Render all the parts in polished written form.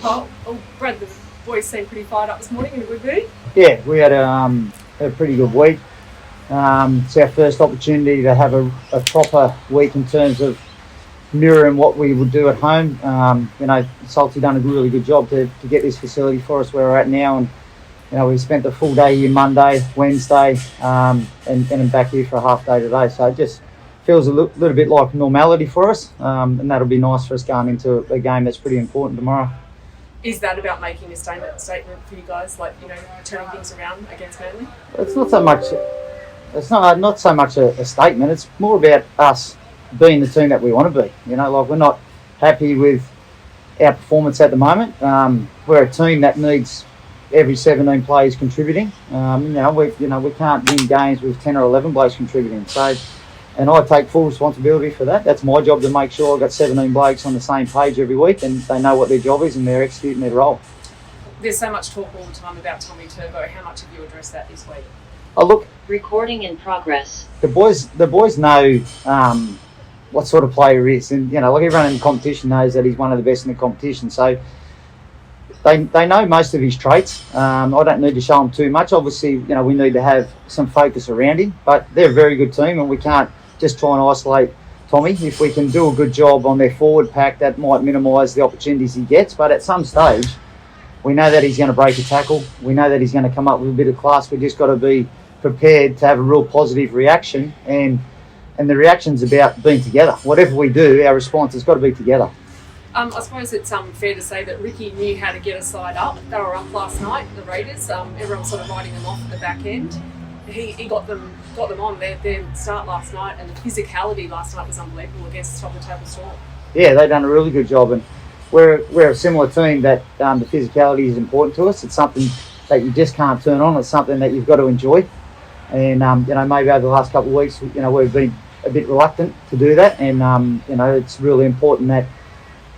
Brad, the boys seemed pretty fired up this morning in a good mood. Yeah, we had a pretty good week. It's our first opportunity to have a proper week in terms of mirroring what we would do at home. Salty done a really good job to get this facility for us where we're at now, and we spent the full day here Monday, Wednesday, and back here for a half day today. So it just feels a little bit like normality for us, and that'll be nice for us going into a game that's pretty important tomorrow. Is that about making a statement for you guys, turning things around against Manly? It's not so much. It's not so much a statement. It's more about us being the team that we want to be. We're not happy with our performance at the moment. We're a team that needs every 17 players contributing. We can't win games with 10 or 11 blokes contributing. So, and I take full responsibility for that. That's my job to make sure I've got 17 blokes on the same page every week and they know what their job is and they're executing their role. There's so much talk all the time about Tommy Turbo. How much have you addressed that this week? Oh, look. Recording in progress. The boys know what sort of player he is. And, everyone in the competition knows that he's one of the best in the competition. So they know most of his traits. I don't need to show them too much. Obviously, we need to have some focus around him. But they're a very good team and we can't just try and isolate Tommy. If we can do a good job on their forward pack, that might minimise the opportunities he gets. But at some stage, we know that he's going to break a tackle. We know that he's going to come up with a bit of class. We just got to be prepared to have a real positive reaction. And the reaction's about being together. Whatever we do, our response has got to be together. I suppose it's fair to say that Ricky knew how to get a side up. They were up last night, the Raiders. Everyone was sort of writing them off at the back end. He got them on their start last night, and the physicality last night was unbelievable against top of the table Storm. Yeah, they've done a really good job, and we're a similar team that the physicality is important to us. It's something that you just can't turn on. It's something that you've got to enjoy. And maybe over the last couple of weeks, we've been a bit reluctant to do that, and it's really important that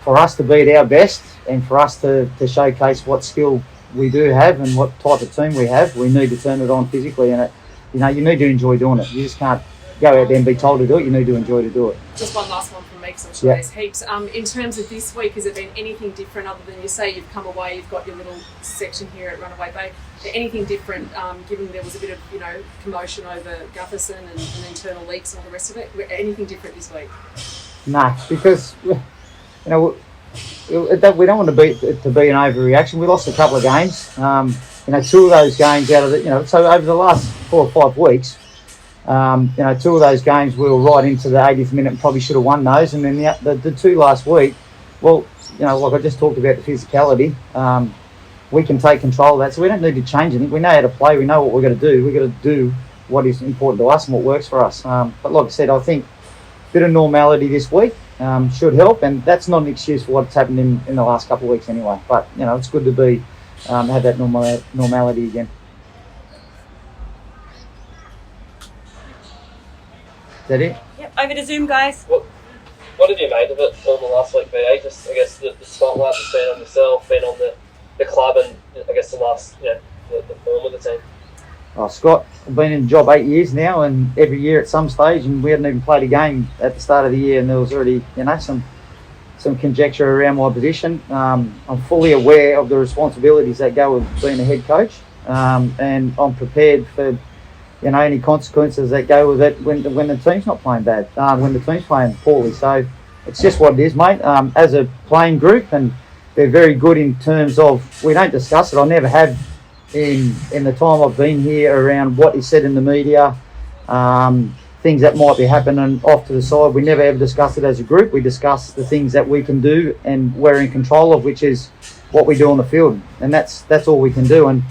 for us to be at our best and for us to showcase what skill we do have and what type of team we have, we need to turn it on physically, and you need to enjoy doing it. You just can't go out there and be told to do it. You need to enjoy to do it. Just one last one from me, because I'm sure there's heaps. In terms of this week, has it been anything different other than you say you've come away, you've got your little section here at Runaway Bay? Anything different, given there was a bit of commotion over Gutherson and internal leaks and all the rest of it? Anything different this week? No, because we don't want to be an overreaction. We lost a couple of games. Two of those games out of the so over the last 4 or 5 weeks, two of those games we were right into the 80th minute and probably should have won those. And then the 2 last week, like I just talked about the physicality, we can take control of that. So we don't need to change anything. We know how to play. We know what we're going to do. We've got to do what is important to us and what works for us. But like I said, I think a bit of normality this week should help. And that's not an excuse for what's happened in the last couple of weeks anyway. But, it's good to have that normality again. Is that it? Yep, over to Zoom, guys. What have you made of it on the last week, BA? Just, I guess, the spotlight has been on yourself, been on the club, and I guess the last, the form of the team. Oh, Scott, I've been in the job 8 years now, and every year at some stage, and we hadn't even played a game at the start of the year, and there was already, some conjecture around my position. I'm fully aware of the responsibilities that go with being a head coach, and I'm prepared for, any consequences that go with it when the team's not playing bad, when the team's playing poorly. So it's just what it is, mate. As a playing group, and they're very good in terms of, we don't discuss it. I never have in the time I've been here around what is said in the media, things that might be happening off to the side. We never ever discuss it as a group. We discuss the things that we can do and we're in control of, which is what we do on the field. And that's all we can do. And,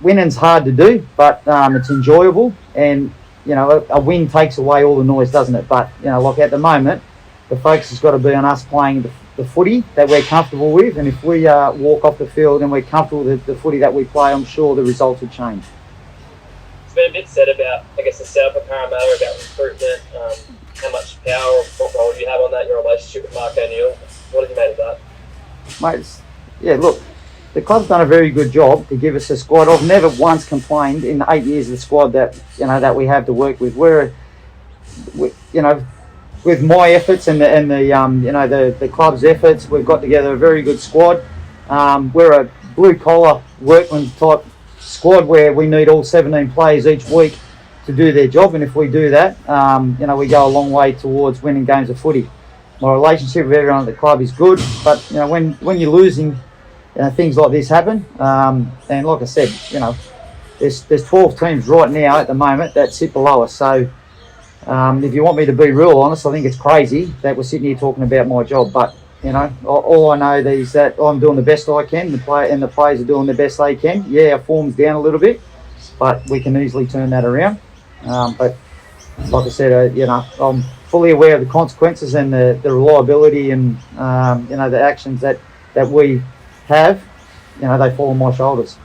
winning's hard to do, but it's enjoyable. And, a win takes away all the noise, doesn't it? But, at the moment, the focus has got to be on us playing the footy that we're comfortable with. And if we walk off the field and we're comfortable with the footy that we play, I'm sure the results will change. It's been a bit said about, I guess, the setup of Parramatta, about recruitment, how much power or what role you have on that, your relationship with Mark O'Neill. What have you made of that? Mate, look, the club's done a very good job to give us a squad. I've never once complained in the 8 years of the squad that that we have to work with. with my efforts and the club's efforts, we've got together a very good squad. We're a blue collar workman type squad where we need all 17 players each week to do their job, and if we do that, we go a long way towards winning games of footy. My relationship with everyone at the club is good, but when you're losing, things like this happen. And like I said, there's 12 teams right now at the moment that sit below us. So if you want me to be real honest, I think it's crazy that we're sitting here talking about my job. But all I know is that I'm doing the best I can. The players are doing the best they can. Yeah, our form's down a little bit, but we can easily turn that around. But like I said, I'm fully aware of the consequences and the reliability and the actions that we have. They fall on my shoulders.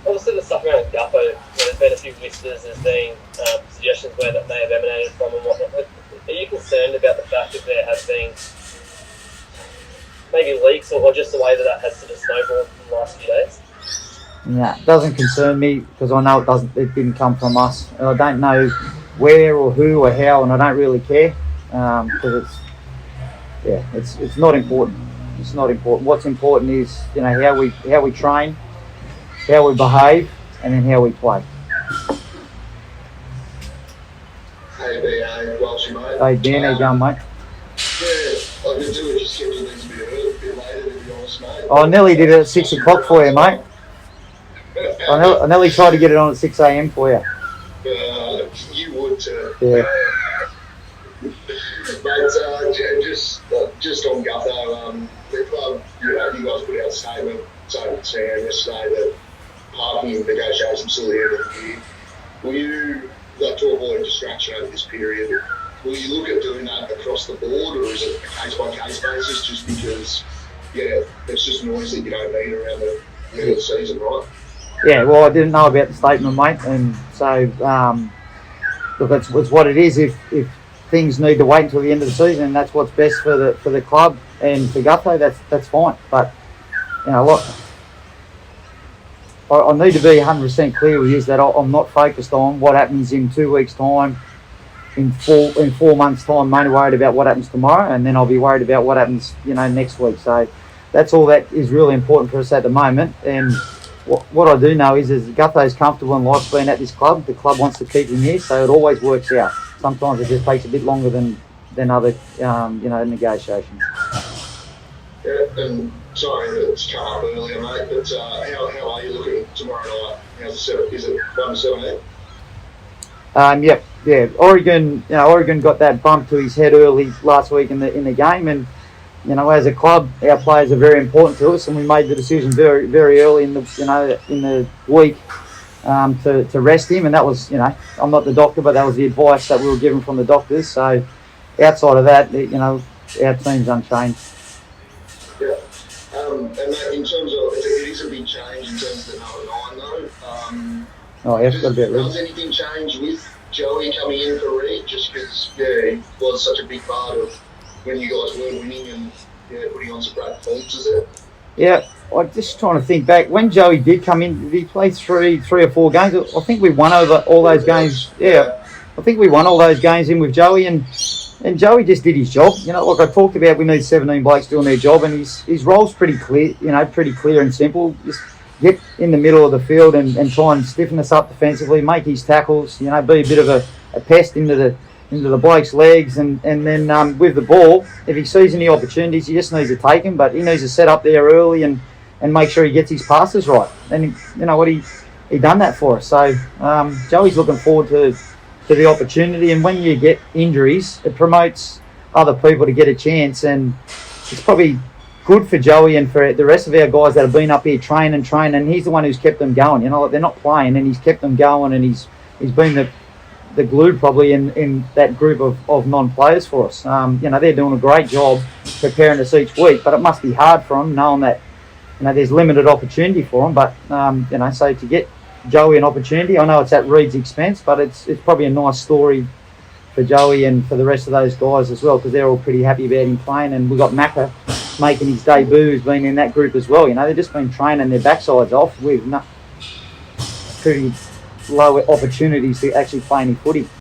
Obviously, the stuff around Guppo, there's been a few whispers, there's been suggestions where that may have emanated from and whatnot. Are you concerned about the fact that there has been maybe leaks or just the way that has sort of snowballed in the last few days? Yeah, it doesn't concern me because I know it didn't come from us. I don't know where or who or how, and I don't really care because it's not important. It's not important. What's important is how we train, how we behave, and then how we play. Hey, B.A. Welsh, mate. Hey, Dan, how you going, mate? Yeah, I could do it just schedule things a bit early, a bit later, to be honest, mate. I nearly did it at 6 o'clock for you, mate. I nearly tried to get it on at 6 a.m. for you. You would too. Yeah. But just on Gutho, you guys put out a statement saying yesterday that parking negotiations till the end of the year. Will you, to avoid distraction over this period, will you look at doing that across the board, or is it a case-by-case basis just because, it's just noise that you don't need around the middle of the season, right? Yeah, well, I didn't know about the statement, mate, and so, look, it's what it is. If things need to wait until the end of the season, and that's what's best for the club and for Gutho, that's fine. But, look, I need to be 100% clear with you that I'm not focused on what happens in 2 weeks' time, in 4 months' time. I'm mainly worried about what happens tomorrow, and then I'll be worried about what happens, next week. So that's all that is really important for us at the moment. And what I do know is Gutho's comfortable in life being at this club. The club wants to keep him here, so it always works out. Sometimes it just takes a bit longer than other, negotiations. Yeah, and sorry that it's come up earlier, mate, but how are you looking tomorrow night? How's the setup? Is it 1-17? Yeah. Oregon got that bump to his head early last week in the game, and as a club, our players are very important to us, and we made the decision very, very early in the week to rest him, and that was, I'm not the doctor, but that was the advice that we were given from the doctors. So outside of that, our team's unchanged. Yeah. And that, in terms of, it is a big change in terms of the number 9, though. It's got a bit Does anything change with Joey coming in for Reed, just because, he was such a big part of when you guys were winning and putting on some great performances there? Yeah, I'm just trying to think back. When Joey did come in, did he play three or four games? I think we won over all those games. Yeah, I think we won all those games in with Joey, and Joey just did his job. Like I talked about, we need 17 blokes doing their job, and his role's pretty clear. Pretty clear and simple. Just get in the middle of the field and try and stiffen us up defensively, make his tackles. Be a bit of a pest into the bloke's legs, and then with the ball, if he sees any opportunities, he just needs to take them, but he needs to set up there early and make sure he gets his passes right. And he done that for us. So Joey's looking forward to the opportunity, and when you get injuries, it promotes other people to get a chance, and it's probably good for Joey and for the rest of our guys that have been up here training, and he's the one who's kept them going. They're not playing, and he's kept them going, and he's been the glue probably in that group of non-players for us. They're doing a great job preparing us each week, but it must be hard for them knowing that there's limited opportunity for them. But so to get Joey an opportunity, I know it's at Reed's expense, but it's probably a nice story for Joey and for the rest of those guys as well, because they're all pretty happy about him playing. And we've got Macca making his debut, who's been in that group as well. They've just been training their backsides off with pretty low opportunities to actually play any footy.